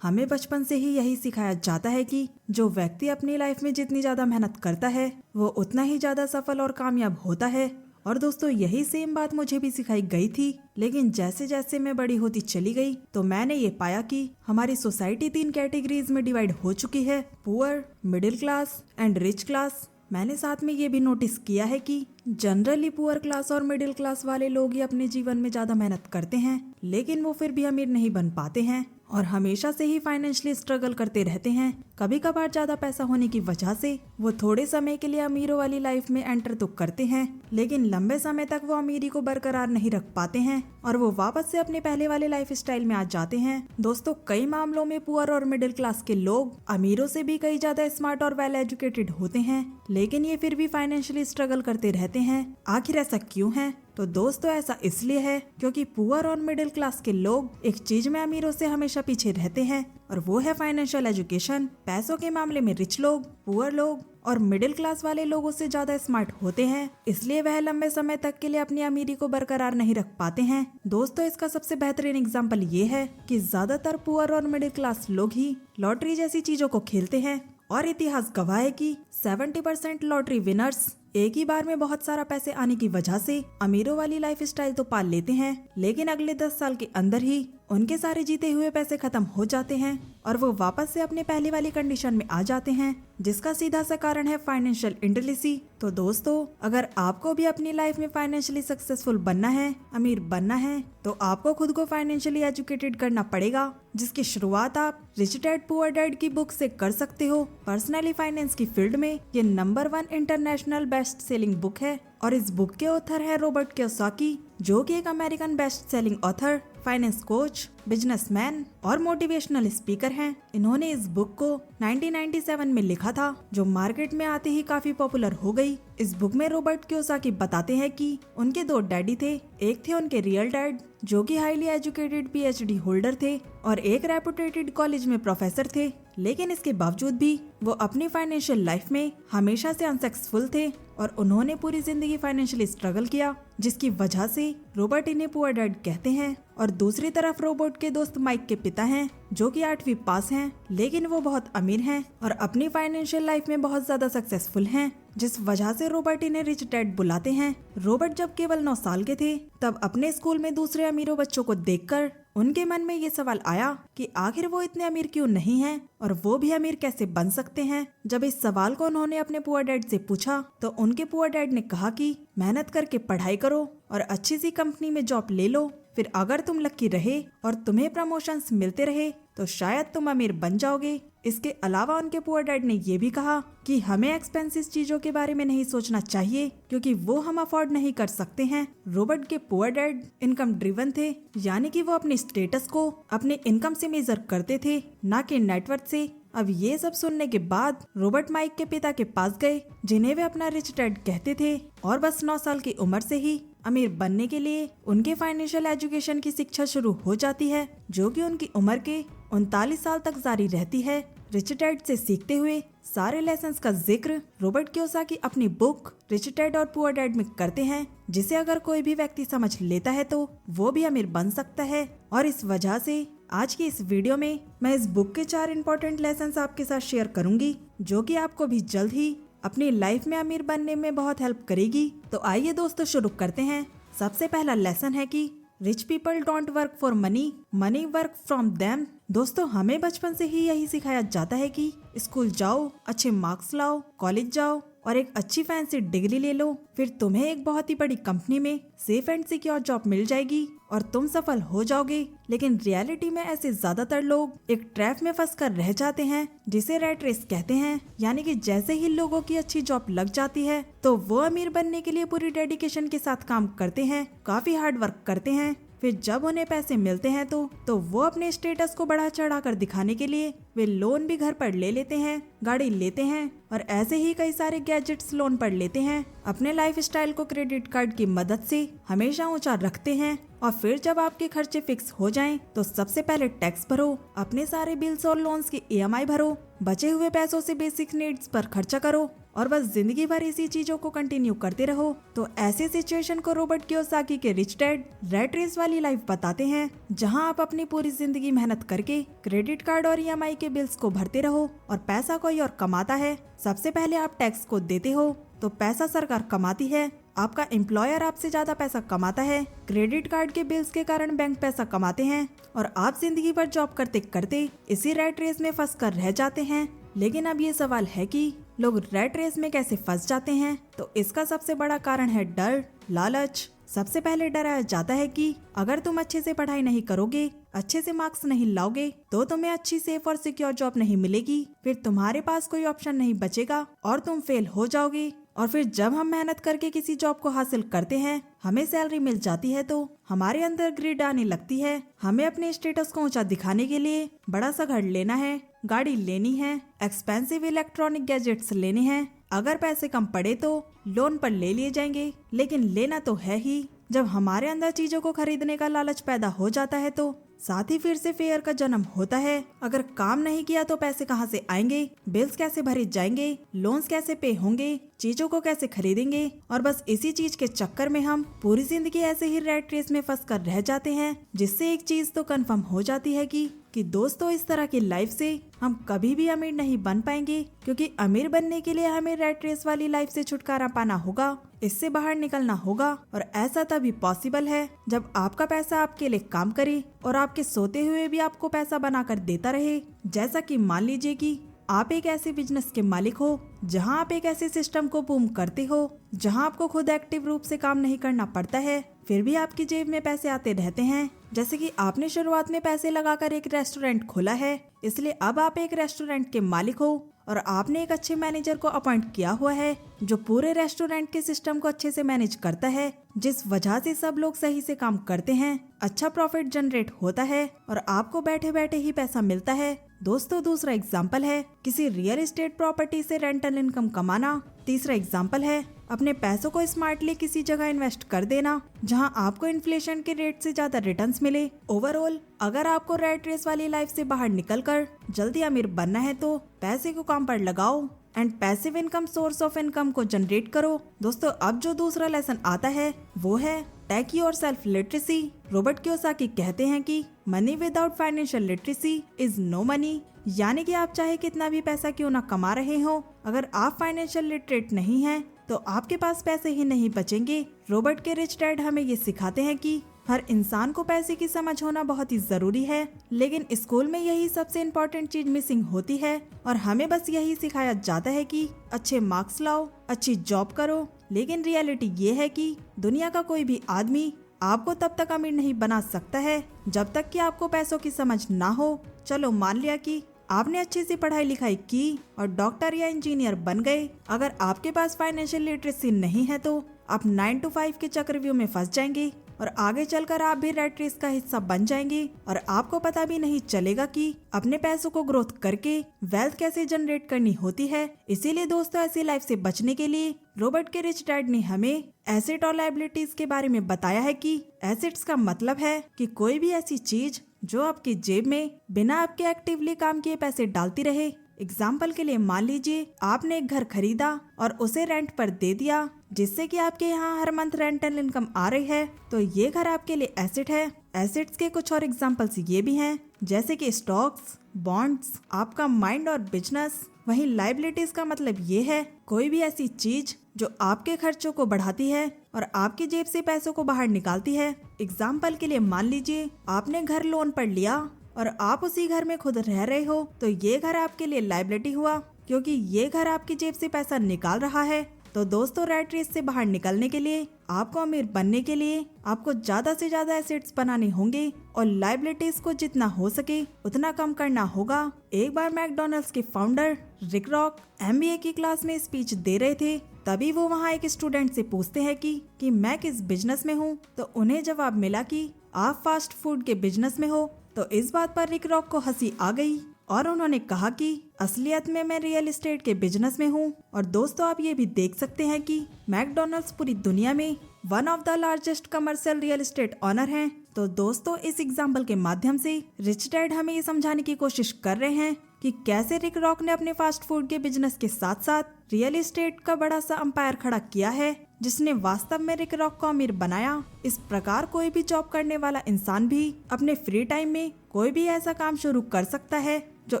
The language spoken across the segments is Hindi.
हमें बचपन से ही यही सिखाया जाता है कि जो व्यक्ति अपनी लाइफ में जितनी ज्यादा मेहनत करता है वो उतना ही ज्यादा सफल और कामयाब होता है। और दोस्तों यही सेम बात मुझे भी सिखाई गई थी, लेकिन जैसे जैसे मैं बड़ी होती चली गई तो मैंने ये पाया कि हमारी सोसाइटी 3 कैटेगरीज में डिवाइड हो चुकी है, poor, middle class and rich class. मैंने साथ में ये भी नोटिस किया है कि जनरली पुअर क्लास और मिडिल क्लास वाले लोग ही अपने जीवन में ज्यादा मेहनत करते हैं, लेकिन वो फिर भी अमीर नहीं बन पाते हैं और हमेशा से ही फाइनेंशियली स्ट्रगल करते रहते हैं। कभी कभार ज्यादा पैसा होने की वजह से वो थोड़े समय के लिए अमीरों वाली लाइफ में एंटर तो करते हैं, लेकिन लंबे समय तक वो अमीरी को बरकरार नहीं रख पाते हैं और वो वापस से अपने पहले वाले लाइफ स्टाइल में आ जाते हैं। दोस्तों कई मामलों में पुअर और मिडिल क्लास के लोग अमीरों से भी कई ज्यादा स्मार्ट और वेल एजुकेटेड होते हैं, लेकिन ये फिर भी फाइनेंशियली स्ट्रगल करते रहते हैं। आखिर ऐसा क्यों है? तो दोस्तों ऐसा इसलिए है क्योंकि पुअर और मिडिल क्लास के लोग एक चीज में अमीरों से हमेशा पीछे रहते हैं और वो है फाइनेंशियल एजुकेशन। पैसों के मामले में रिच लोग, पुअर लोग और मिडिल क्लास वाले लोगों से ज्यादा स्मार्ट होते हैं, इसलिए वह लंबे समय तक के लिए अपनी अमीरी को बरकरार नहीं रख पाते हैं। दोस्तों इसका सबसे बेहतरीन एग्जाम्पल ये है कि ज्यादातर पुअर और मिडिल क्लास लोग ही लॉटरी जैसी चीजों को खेलते हैं और इतिहास गवाह है कि 70% लॉटरी विनर्स एक ही बार में बहुत सारा पैसे आने की वजह से अमीरों वाली लाइफ स्टाइल तो पाल लेते हैं, लेकिन अगले 10 साल के अंदर ही उनके सारे जीते हुए पैसे खत्म हो जाते हैं और वो वापस से अपने पहले वाली कंडीशन में आ जाते हैं, जिसका सीधा सा कारण है फाइनेंशियल इंटेलिजेंसी। तो दोस्तों अगर आपको भी अपनी लाइफ में फाइनेंशियली सक्सेसफुल बनना है, अमीर बनना है, तो आपको खुद को फाइनेंशियली एजुकेटेड करना पड़ेगा, जिसकी शुरुआत आप रिच डैड पुअर डैड की बुक से कर सकते हो। पर्सनली फाइनेंस की फील्ड में ये number 1 international best selling book है और इस बुक के ऑथर है रॉबर्ट कियोसाकी, जो कि एक American best selling author, finance coach, businessman और मोटिवेशनल स्पीकर हैं। इन्होंने इस बुक को 1997 में लिखा था, जो मार्केट में आते ही काफी पॉपुलर हो गई। इस बुक में रॉबर्ट कियोसाकी बताते हैं कि उनके 2 डैडी थे। एक थे उनके रियल डैड जो कि हाईली एजुकेटेड पीएचडी होल्डर थे और एक रेपुटेटेड कॉलेज में प्रोफेसर थे, लेकिन इसके बावजूद भी वो अपनी फाइनेंशियल लाइफ में हमेशा से अनसक्सेसफुल थे और उन्होंने पूरी जिंदगी फाइनेंशियली स्ट्रगल किया, जिसकी वजह से रॉबर्ट इन्हें पुअर डैड कहते हैं। और दूसरी तरफ रॉबर्ट के दोस्त माइक के पिता हैं, जो कि 8वीं पास हैं, लेकिन वो बहुत अमीर हैं और अपनी फाइनेंशियल लाइफ में बहुत ज्यादा सक्सेसफुल हैं, जिस वजह से रॉबर्ट इन्हें रिच डैड बुलाते हैं। रॉबर्ट जब केवल 9 साल के थे तब अपने स्कूल में दूसरे अमीरों बच्चों को देखकर उनके मन में ये सवाल आया कि आखिर वो इतने अमीर क्यों नहीं हैं और वो भी अमीर कैसे बन सकते हैं। जब इस सवाल को उन्होंने अपने पुअर डैड से पूछा तो उनके पुअर डैड ने कहा कि मेहनत करके पढ़ाई करो और अच्छी सी कंपनी में जॉब ले लो, फिर अगर तुम लकी रहे और तुम्हें प्रमोशंस मिलते रहे तो शायद तुम अमीर बन जाओगे। इसके अलावा उनके पुअर डैड ने ये भी कहा कि हमें एक्सपेंसिव चीजों के बारे में नहीं सोचना चाहिए क्योंकि वो हम अफोर्ड नहीं कर सकते हैं। रॉबर्ट के पुअर डैड इनकम ड्रिवन थे, यानी कि वो अपने स्टेटस को अपने इनकम से मेजर करते थे, ना कि नेटवर्थ से। अब ये सब सुनने के बाद रॉबर्ट माइक के पिता के पास गए, जिन्हें वे अपना रिच डैड कहते थे, और बस 9 साल की उम्र से ही अमीर बनने के लिए उनके फाइनेंशियल एजुकेशन की शिक्षा शुरू हो जाती है, जो कि उनकी उम्र के 39 साल तक जारी रहती है। रिच डैड से सीखते हुए सारे लेसन्स का जिक्र रॉबर्ट कियोसाकी अपनी बुक रिच डैड और पुअर डैड में करते हैं, जिसे अगर कोई भी व्यक्ति समझ लेता है तो वो भी अमीर बन सकता है। और इस वजह से आज की इस वीडियो में मैं इस बुक के 4 इंपॉर्टेंट लेसन्स आपके साथ शेयर करूंगी, जो कि आपको भी जल्द ही अपनी लाइफ में अमीर बनने में बहुत हेल्प करेगी। तो आइए दोस्तों शुरू करते हैं। सबसे पहला लेसन है कि rich people don't work for money, money work from them. दोस्तों हमें बचपन से ही यही सिखाया जाता है कि स्कूल जाओ, अच्छे मार्क्स लाओ, कॉलेज जाओ और एक अच्छी फैंसी डिग्री ले लो, फिर तुम्हें एक बहुत ही बड़ी कंपनी में सेफ एंड सिक्योर जॉब मिल जाएगी और तुम सफल हो जाओगे। लेकिन रियलिटी में ऐसे ज्यादातर लोग एक ट्रैप में फंस कर रह जाते हैं, जिसे रैट रेस कहते हैं। यानी कि जैसे ही लोगों की अच्छी जॉब लग जाती है तो वो अमीर बनने के लिए पूरी डेडिकेशन के साथ काम करते हैं, काफी हार्ड वर्क करते हैं। फिर जब उन्हें पैसे मिलते हैं तो वो अपने स्टेटस को बढ़ा चढ़ा कर दिखाने के लिए वे लोन भी घर पर ले लेते हैं, गाड़ी लेते हैं और ऐसे ही कई सारे गैजेट्स लोन पर लेते हैं। अपने लाइफ स्टाइल को क्रेडिट कार्ड की मदद से हमेशा ऊंचा रखते हैं और फिर जब आपके खर्चे फिक्स हो जाएं तो सबसे पहले टैक्स भरो, अपने सारे बिल्स और लोन्स की ईएमआई भरो, बचे हुए पैसों से बेसिक नीड्स पर खर्चा करो और बस जिंदगी भर इसी चीजों को कंटिन्यू करते रहो। तो ऐसे सिचुएशन को रॉबर्ट कियोसाकी के रिच डैड रैट रेस वाली लाइफ बताते हैं, जहां आप अपनी पूरी जिंदगी मेहनत करके क्रेडिट कार्ड और ईएमआई के बिल्स को भरते रहो और पैसा कोई और कमाता है। सबसे पहले आप टैक्स को देते हो तो पैसा सरकार कमाती है, आपका एम्प्लॉयर आपसे ज्यादा पैसा कमाता है, क्रेडिट कार्ड के बिल्स के कारण बैंक पैसा कमाते हैं और आप जिंदगी भर जॉब करते करते इसी रैट रेस में फंस कर रह जाते हैं। लेकिन अब ये सवाल है कि लोग रैट रेस में कैसे फंस जाते हैं। तो इसका सबसे बड़ा कारण है डर, लालच। सबसे पहले डराया जाता है कि अगर तुम अच्छे से पढ़ाई नहीं करोगे, अच्छे से मार्क्स नहीं लाओगे, तो तुम्हें अच्छी सेफ और सिक्योर जॉब नहीं मिलेगी, फिर तुम्हारे पास कोई ऑप्शन नहीं बचेगा और तुम फेल हो जाओगे। और फिर जब हम मेहनत करके किसी जॉब को हासिल करते हैं, हमें सैलरी मिल जाती है, तो हमारे अंदर ग्रीड आने लगती है। हमें अपने स्टेटस को ऊंचा दिखाने के लिए बड़ा सा घर लेना है, गाड़ी लेनी है, एक्सपेंसिव इलेक्ट्रॉनिक गैजेट्स लेने हैं। अगर पैसे कम पड़े तो लोन पर ले लिए जाएंगे, लेकिन लेना तो है ही। जब हमारे अंदर चीजों को खरीदने का लालच पैदा हो जाता है तो साथ ही फिर से फेयर का जन्म होता है। अगर काम नहीं किया तो पैसे कहाँ से आएंगे, बिल्स कैसे भरे जाएंगे, लोन्स कैसे पे होंगे, चीजों को कैसे खरीदेंगे। और बस इसी चीज के चक्कर में हम पूरी जिंदगी ऐसे ही रैट रेस में फंस कर रह जाते हैं, जिससे एक चीज तो कंफर्म हो जाती है कि दोस्तों इस तरह की लाइफ से हम कभी भी अमीर नहीं बन पाएंगे, क्योंकि अमीर बनने के लिए हमें रैट रेस वाली लाइफ से छुटकारा पाना होगा, इससे बाहर निकलना होगा। और ऐसा तभी पॉसिबल है जब आपका पैसा आपके लिए काम करे और आपके सोते हुए भी आपको पैसा बनाकर देता रहे। जैसा कि मान लीजिए कि आप एक ऐसे बिजनेस के मालिक हो जहां आप एक ऐसे सिस्टम को बूम करते हो जहां आपको खुद एक्टिव रूप से काम नहीं करना पड़ता है, फिर भी आपकी जेब में पैसे आते रहते हैं। जैसे कि आपने शुरुआत में पैसे लगाकर एक रेस्टोरेंट खोला है, इसलिए अब आप एक रेस्टोरेंट के मालिक हो और आपने एक अच्छे मैनेजर को अपॉइंट किया हुआ है जो पूरे रेस्टोरेंट के सिस्टम को अच्छे से मैनेज करता है, जिस वजह से सब लोग सही से काम करते हैं, अच्छा प्रॉफिट जनरेट होता है और आपको बैठे बैठे ही पैसा मिलता है। दोस्तों दूसरा एग्जाम्पल है किसी रियल एस्टेट प्रॉपर्टी से रेंटल इनकम कमाना। तीसरा एग्जाम्पल है अपने पैसों को स्मार्टली किसी जगह इन्वेस्ट कर देना जहां आपको इन्फ्लेशन के रेट से ज्यादा रिटर्न्स मिले। ओवरऑल अगर आपको रैट रेस वाली लाइफ से बाहर निकलकर जल्दी अमीर बनना है तो पैसे को काम पर लगाओ and passive income source of income को जनरेट करो। दोस्तों अब जो दूसरा लेसन आता है वो है टेकी और सेल्फ लिटरेसी। रॉबर्ट कियोसाकी कहते हैं कि money without financial literacy is no money, यानी कि आप चाहे कितना भी पैसा क्यों ना कमा रहे हो, अगर आप फाइनेंशियल लिटरेट नहीं हैं तो आपके पास पैसे ही नहीं बचेंगे। रॉबर्ट के रिच डैड हमें ये सिखाते हैं कि हर इंसान को पैसे की समझ होना बहुत ही जरूरी है, लेकिन स्कूल में यही सबसे इम्पोर्टेंट चीज मिसिंग होती है और हमें बस यही सिखाया जाता है कि अच्छे मार्क्स लाओ, अच्छी जॉब करो। लेकिन रियलिटी ये है कि दुनिया का कोई भी आदमी आपको तब तक अमीर नहीं बना सकता है जब तक कि आपको पैसों की समझ ना हो। चलो मान लिया कि आपने अच्छी सी पढ़ाई लिखाई की और डॉक्टर या इंजीनियर बन गए, अगर आपके पास फाइनेंशियल लिटरेसी नहीं है तो आप 9 to 5 के चक्रव्यूह में फंस जाएंगे और आगे चलकर आप भी रैट रेस का हिस्सा बन जाएंगे और आपको पता भी नहीं चलेगा कि अपने पैसों को ग्रोथ करके वेल्थ कैसे जनरेट करनी होती है। इसीलिए दोस्तों ऐसी लाइफ से बचने के लिए रॉबर्ट के रिच डैड ने हमें एसेट और लायबिलिटीज के बारे में बताया है कि एसेट्स का मतलब है कि कोई भी ऐसी चीज जो आपकी जेब में बिना आपके एक्टिवली काम किए पैसे डालती रहे। एग्जाम्पल के लिए मान लीजिए आपने एक घर खरीदा और उसे रेंट पर दे दिया, जिससे कि आपके यहाँ हर मंथ रेंटल इनकम आ रही है, तो ये घर आपके लिए एसेट है। एसेट्स के कुछ और एग्जाम्पल्स ये भी हैं, जैसे कि स्टॉक्स, बॉन्ड्स, आपका माइंड और बिजनेस। वहीं लायबिलिटीज का मतलब ये है कोई भी ऐसी चीज जो आपके खर्चों को बढ़ाती है और आपकी जेब से पैसों को बाहर निकालती है। एग्जाम्पल के लिए मान लीजिए आपने घर लोन पर लिया और आप उसी घर में खुद रह रहे हो, तो ये घर आपके लिए लायबिलिटी हुआ क्योंकि ये घर आपकी जेब से पैसा निकाल रहा है। तो दोस्तों रैट रेस से बाहर निकलने के लिए, आपको अमीर बनने के लिए आपको ज्यादा से ज्यादा एसेट्स बनाने होंगे और लायबिलिटीज को जितना हो सके उतना कम करना होगा। एक बार मैकडॉनल्ड्स के फाउंडर रिक रॉक MBA की क्लास में स्पीच दे रहे थे, तभी वो वहाँ एक स्टूडेंट से पूछते हैं कि मैं किस बिजनेस में हूँ, तो उन्हें जवाब मिला कि आप फास्ट फूड के बिजनेस में हो। तो इस बात पर रिक रॉक को हंसी आ गई और उन्होंने कहा कि असलियत में मैं रियल एस्टेट के बिजनेस में हूँ। और दोस्तों आप ये भी देख सकते हैं कि मैकडॉनल्ड्स पूरी दुनिया में one of the largest commercial real estate owner हैं। तो दोस्तों इस एग्जाम्पल के माध्यम से रिच डैड हमें ये समझाने की कोशिश कर रहे हैं कि कैसे रिक रॉक ने अपने फास्ट फूड के बिजनेस के साथ साथ रियल एस्टेट का बड़ा सा अंपायर खड़ा किया है, जिसने वास्तव में रिक रॉक को अमीर बनाया। इस प्रकार कोई भी जॉब करने वाला इंसान भी अपने फ्री टाइम में कोई भी ऐसा काम शुरू कर सकता है जो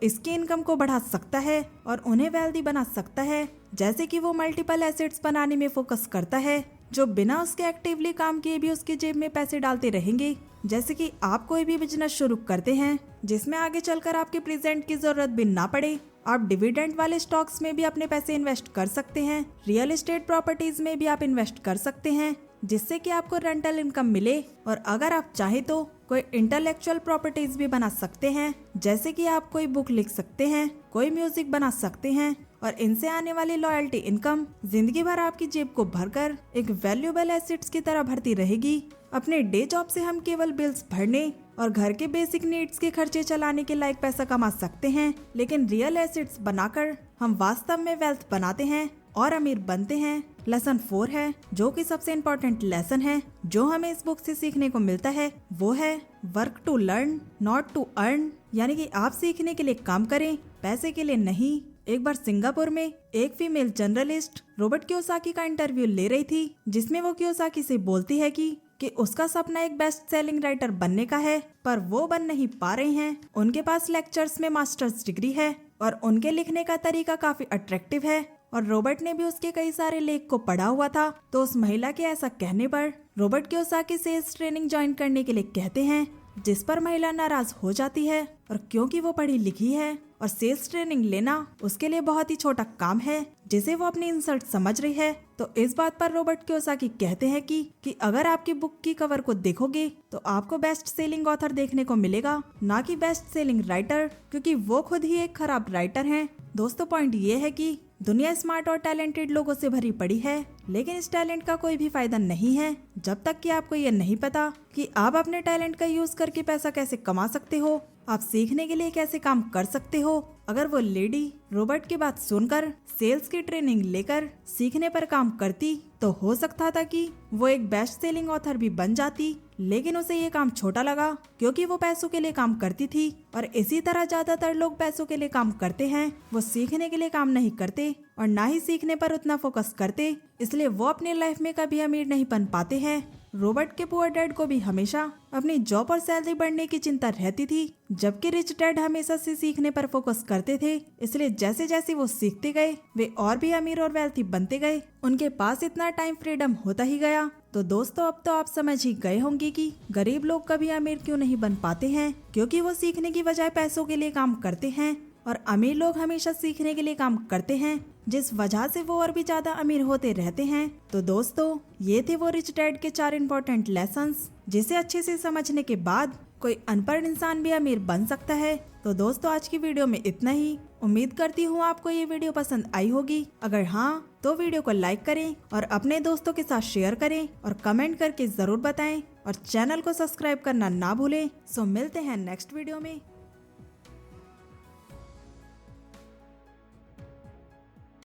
इसकी इनकम को बढ़ा सकता है और उन्हें वेल्दी बना सकता है। जैसे कि वो मल्टीपल एसेट्स बनाने में फोकस करता है जो बिना उसके एक्टिवली काम किए भी उसके जेब में पैसे डालते रहेंगे। जैसे कि आप कोई भी बिजनेस शुरू करते हैं जिसमें आगे चलकर आपके प्रेजेंट की जरूरत भी ना पड़े, आप डिविडेंड वाले स्टॉक्स में भी अपने पैसे इन्वेस्ट कर सकते हैं। रियल एस्टेट प्रॉपर्टीज में भी आप इन्वेस्ट कर सकते हैं जिससे कि आपको रेंटल इनकम मिले। और अगर आप चाहें तो कोई इंटेलेक्चुअल प्रॉपर्टीज भी बना सकते हैं, जैसे कि आप कोई बुक लिख सकते हैं, कोई म्यूजिक बना सकते हैं और इनसे आने वाली लॉयल्टी इनकम जिंदगी भर आपकी जेब को भरकर एक वैल्यूएबल एसेट्स की तरह भरती रहेगी। अपने डे जॉब से हम केवल बिल्स भरने और घर के बेसिक नीड्स के खर्चे चलाने के लायक पैसा कमा सकते हैं, लेकिन रियल एसेट्स बनाकर हम वास्तव में वेल्थ बनाते हैं और अमीर बनते हैं। लेसन 4 है जो कि सबसे इम्पोर्टेंट लेसन है जो हमें इस बुक से सीखने को मिलता है, वो है work to learn not to earn, यानी कि आप सीखने के लिए काम करें, पैसे के लिए नहीं। एक बार सिंगापुर में एक फीमेल जर्नलिस्ट रॉबर्ट कियोसाकी का इंटरव्यू ले रही थी, जिसमें वो कियोसाकी से बोलती है कि उसका सपना एक बेस्ट सेलिंग राइटर बनने का है, पर वो बन नहीं पा रहे हैं। उनके पास लेक्चर्स में मास्टर्स डिग्री है और उनके लिखने का तरीका काफी अट्रैक्टिव है और रॉबर्ट ने भी उसके कई सारे लेख को पढ़ा हुआ था। तो उस महिला के ऐसा कहने पर Robert Kiyosaki sales training join करने के लिए कहते हैं, जिस पर महिला नाराज हो जाती है। और क्योंकि वो पढ़ी लिखी है और सेल्स ट्रेनिंग लेना उसके लिए बहुत ही छोटा काम है जिसे वो अपनी इंसल्ट समझ रही है। तो इस बात पर रॉबर्ट कियोसाकी कहते हैं कि अगर आपकी बुक की कवर को देखोगे तो आपको बेस्ट सेलिंग ऑथर देखने को मिलेगा, ना कि बेस्ट सेलिंग राइटर, क्योंकि वो खुद ही एक खराब राइटर हैं। दोस्तों, पॉइंट ये है कि दुनिया स्मार्ट और टैलेंटेड लोगों से भरी पड़ी है, लेकिन इस टैलेंट का कोई भी फायदा नहीं है जब तक कि आपको ये नहीं पता कि आप अपने टैलेंट का यूज करके पैसा कैसे कमा सकते हो, आप सीखने के लिए कैसे काम कर सकते हो। अगर वो लेडी रॉबर्ट की बात सुनकर सेल्स की ट्रेनिंग लेकर सीखने पर काम करती तो हो सकता था कि वो एक बेस्ट सेलिंग ऑथर भी बन जाती, लेकिन उसे ये काम छोटा लगा क्योंकि वो पैसों के लिए काम करती थी। और इसी तरह ज्यादातर लोग पैसों के लिए काम करते हैं, वो सीखने के लिए काम नहीं करते और ना ही सीखने पर उतना फोकस करते, इसलिए वो अपनी लाइफ में कभी अमीर नहीं बन पाते हैं। रॉबर्ट के पुअर डैड को भी हमेशा अपनी जॉब और सैलरी बढ़ने की चिंता रहती थी, जबकि रिच डैड हमेशा से सीखने पर फोकस करते थे। इसलिए जैसे जैसे वो सीखते गए वे और भी अमीर और वेल्थी बनते गए, उनके पास इतना टाइम फ्रीडम होता ही गया। तो दोस्तों, अब तो आप समझ ही गए होंगे कि गरीब लोग कभी अमीर क्यों नहीं बन पाते हैं, क्योंकि वो सीखने की बजाय पैसों के लिए काम करते हैं और अमीर लोग हमेशा सीखने के लिए काम करते हैं, जिस वजह से वो और भी ज्यादा अमीर होते रहते हैं। तो दोस्तों, ये थे वो रिच डैड के 4 इम्पोर्टेंट लेसन्स, जिसे अच्छे से समझने के बाद कोई अनपढ़ इंसान भी अमीर बन सकता है। तो दोस्तों, आज की वीडियो में इतना ही। उम्मीद करती हूँ आपको ये वीडियो पसंद आई होगी। अगर हाँ, तो वीडियो को लाइक करें और अपने दोस्तों के साथ शेयर करें और कमेंट करके जरूर बताएं और चैनल को सब्सक्राइब करना ना भूलें। सो मिलते हैं नेक्स्ट वीडियो में।